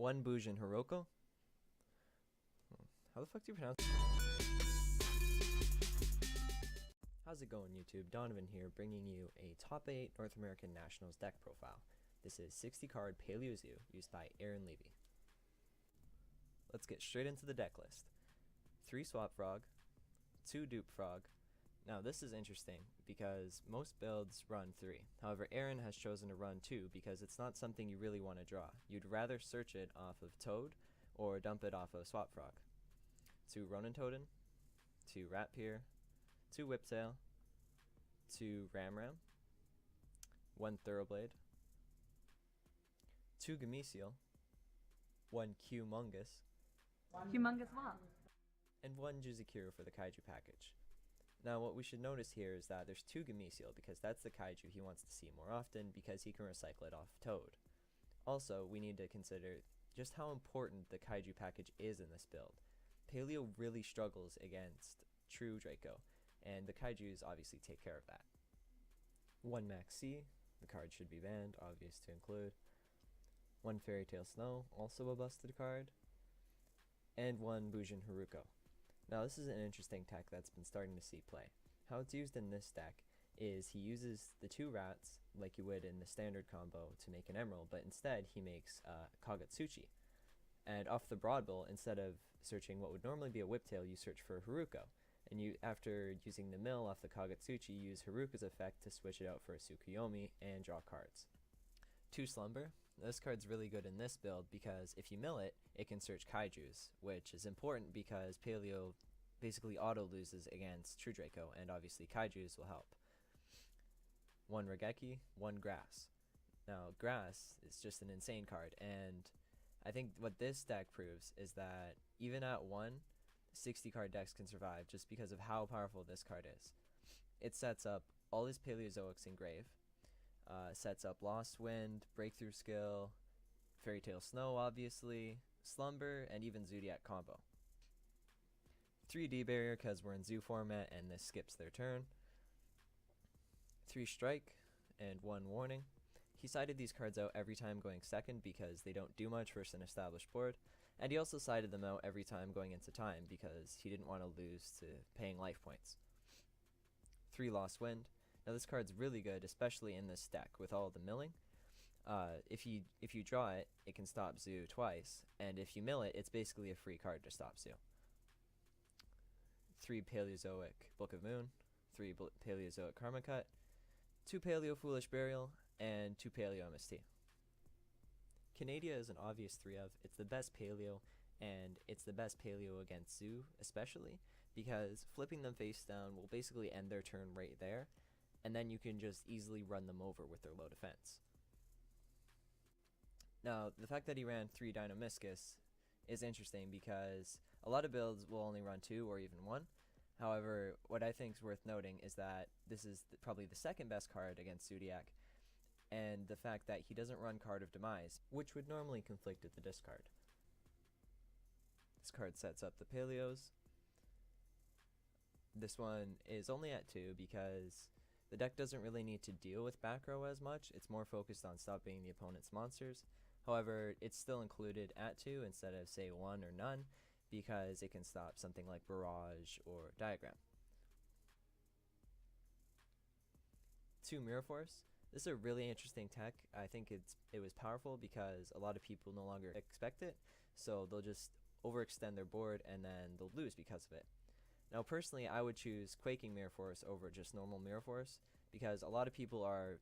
one Bujin Hiroko. How the fuck do you pronounce it? How's it going, YouTube? Donovan here, bringing you a top 8 North American Nationals deck profile. This is 60 card PALEOZOOIC used by Aaron Levy. Let's get straight into the deck list. 3 Swap Frog, 2 Dupe Frog. Now this is interesting because most builds run 3. However, Aaron has chosen to run 2 because it's not something you really want to draw. You'd rather search it off of Toad or dump it off of Swap Frog. 2 Ronin Totem, 2 Ratpier, 2 Whiptail, 2 Ramram, 1 Thoroughblade, 2 Gameciel, 1 Humongous, Humongous what? and 1 Juzikiro for the Kaiju package. Now what we should notice here is that there's 2 Gameciel because that's the Kaiju he wants to see more often because he can recycle it off Toad. Also, we need to consider just how important the Kaiju package is in this build. Paleo really struggles against True Draco, and the Kaijus obviously take care of that. 1 Max C, the card should be banned, obvious to include. 1 Fairy Tail Snow, also a busted card. And 1 Bujin Hiroko. Now this is an interesting tech that's been starting to see play. How it's used in this deck is he uses the 2 rats, like you would in the standard combo, to make an emerald, but instead he makes Kagatsuchi. And off the Broadbill, instead of searching what would normally be a Whiptail, you search for Haruko. And you, after using the mill off the Kagatsuchi, use Haruka's effect to switch it out for a Tsukuyomi and draw cards. 2 Slumber. This card's really good in this build because if you mill it, it can search Kaijus, which is important because Paleo basically auto-loses against True Draco, and obviously Kaijus will help. 1 Regeki, 1 Grass. Now, Grass is just an insane card, and I think what this deck proves is that even at 1, 60 card decks can survive just because of how powerful this card is. It sets up all his Paleozoics in Grave, sets up Lost Wind, Breakthrough Skill, Fairy Tail Snow obviously, Slumber, and even Zodiac combo. 3 D-Barrier because we're in Zoo format and this skips their turn. 3 Strike, and 1 Warning. He sided these cards out every time going second because they don't do much versus an established board, and he also sided them out every time going into time because he didn't want to lose to paying life points. 3 Lost Wind. Now this card's really good, especially in this deck with all the milling. If you draw it, it can stop Zoo twice, and if you mill it, it's basically a free card to stop Zoo. 3 Paleozoic Book of Moon, 3 Paleozoic Karma Cut, 2 Paleo Foolish Burial, and 2 Paleo MST. Canadia is an obvious 3 of. It's the best Paleo, and it's the best Paleo against Zoo, especially because flipping them face down will basically end their turn right there, and then you can just easily run them over with their low defense. Now, the fact that he ran 3 Dinomischus is interesting because a lot of builds will only run 2 or even 1. However, what I think is worth noting is that this is probably the second best card against Zodiac, and the fact that he doesn't run Card of Demise, which would normally conflict with the discard. This card sets up the Paleos. This one is only at 2 because the deck doesn't really need to deal with back row as much. It's more focused on stopping the opponent's monsters. However, it's still included at 2 instead of say 1 or none because it can stop something like Barrage or Diagram. 2 Mirror Force. This is a really interesting tech. I think it was powerful because a lot of people no longer expect it, so they'll just overextend their board and then they'll lose because of it. Now personally, I would choose Quaking Mirror Force over just normal Mirror Force because a lot of people are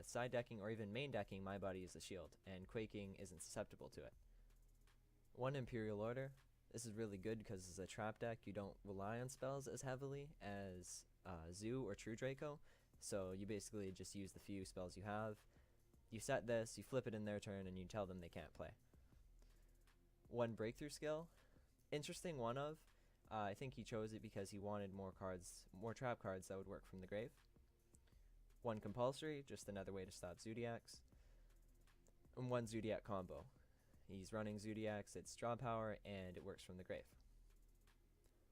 side decking or even main decking My Body is a Shield, and Quaking isn't susceptible to it. 1 Imperial Order. This is really good because it's a trap deck. You don't rely on spells as heavily as Zoo or True Draco, so you basically just use the few spells you have. You set this, you flip it in their turn, and you tell them they can't play. 1 Breakthrough Skill. Interesting one of. I think he chose it because he wanted more cards, more trap cards that would work from the grave. 1 Compulsory, just another way to stop Zodiacs. And 1 Zodiac combo. He's running Zodiacs, it's draw power, and it works from the grave.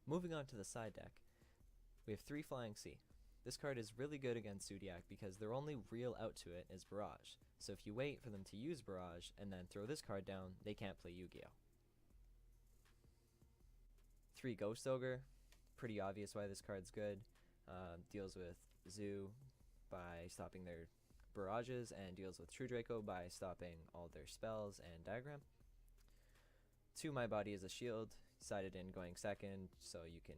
Moving on to the side deck, we have 3 Flying Sea. This card is really good against Zodiac because their only real out to it is Barrage. So if you wait for them to use Barrage and then throw this card down, they can't play Yu-Gi-Oh! 3 Ghost Ogre, pretty obvious why this card's good. Deals with Zoo by stopping their barrages, and deals with True Draco by stopping all their spells and diagram. 2 My Body is a shield, decided in going second so you can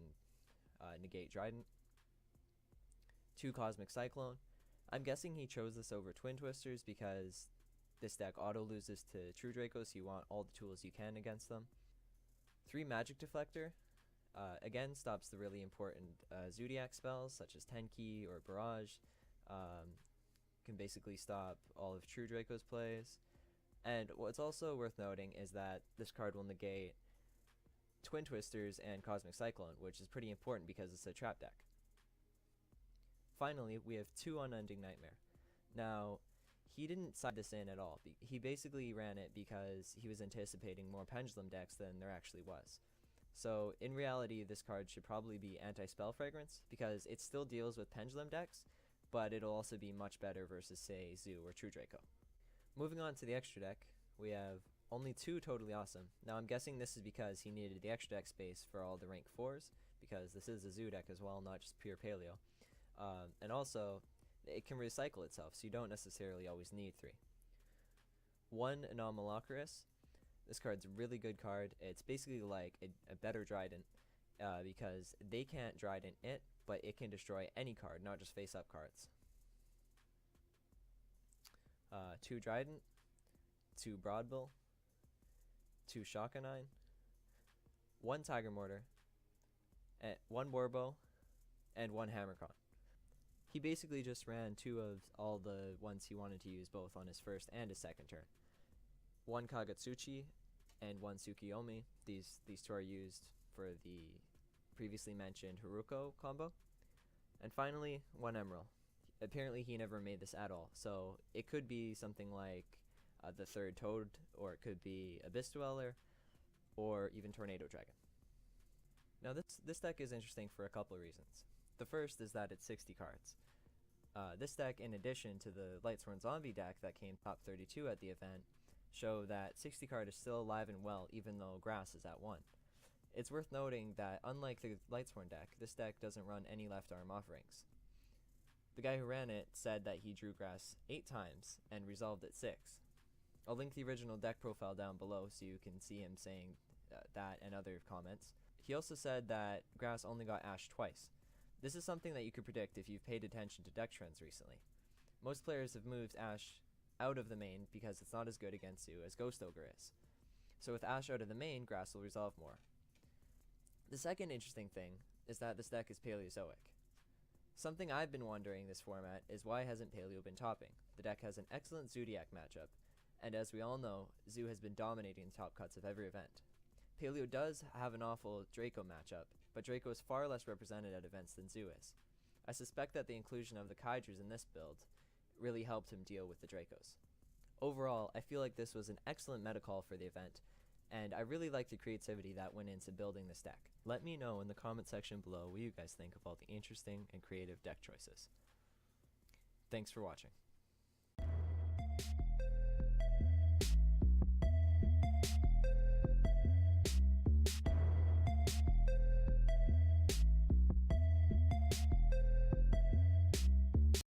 negate Trident. 2 Cosmic Cyclone. I'm guessing he chose this over Twin Twisters because this deck auto loses to True Draco, so you want all the tools you can against them. 3 Magic Deflector. Again, stops the really important Zodiac spells such as Tenki or Barrage. Can basically stop all of True Draco's plays. And what's also worth noting is that this card will negate Twin Twisters and Cosmic Cyclone, which is pretty important because it's a trap deck. Finally, we have 2 Unending Nightmare. Now, he didn't side this in at all. He basically ran it because he was anticipating more Pendulum decks than there actually was. So, in reality, this card should probably be Anti-Spell Fragrance, because it still deals with Pendulum decks, but it'll also be much better versus, say, Zoo or True Draco. Moving on to the extra deck, we have only 2 Totally Awesome. Now, I'm guessing this is because he needed the extra deck space for all the rank 4s, because this is a Zoo deck as well, not just pure Paleo. And also, it can recycle itself, so you don't necessarily always need 3. 1 Anomalocaris. This card's a really good card. It's basically like a better Trident, because they can't Trident it, but it can destroy any card, not just face-up cards. 2 Trident, 2 Broadbill, 2 Shockanine, 1 Tiger Mortar, 1 Borbo, and 1 Hammercon. He basically just ran 2 of all the ones he wanted to use both on his first and his second turn. 1 Kagetsuchi and 1 Tsukiyomi. These 2 are used for the previously mentioned Haruko combo. And finally, 1 Emerald. Apparently he never made this at all, so it could be something like the 3rd Toad, or it could be Abyss Dweller, or even Tornado Dragon. Now this deck is interesting for a couple of reasons. The first is that it's 60 cards. This deck, in addition to the Lightsworn Zombie deck that came top 32 at the event, show that 60 card is still alive and well even though Grass is at 1. It's worth noting that unlike the Lightsworn deck, this deck doesn't run any left arm offerings. The guy who ran it said that he drew Grass 8 times and resolved it 6. I'll link the original deck profile down below so you can see him saying that and other comments. He also said that Grass only got Ash twice. This is something that you could predict if you've paid attention to deck trends recently. Most players have moved Ash out of the main because it's not as good against Zoo as Ghost Ogre is. So with Ash out of the main, Grass will resolve more. The second interesting thing is that this deck is Paleozoic. Something I've been wondering this format is why hasn't Paleo been topping? The deck has an excellent Zodiac matchup, and as we all know, Zoo has been dominating the top cuts of every event. Paleo does have an awful Draco matchup, but Draco is far less represented at events than Zoo is. I suspect that the inclusion of the Kaijus in this build really helped him deal with the Dracos. Overall, I feel like this was an excellent meta call for the event, and I really like the creativity that went into building this deck. Let me know in the comment section below what you guys think of all the interesting and creative deck choices. Thanks for watching.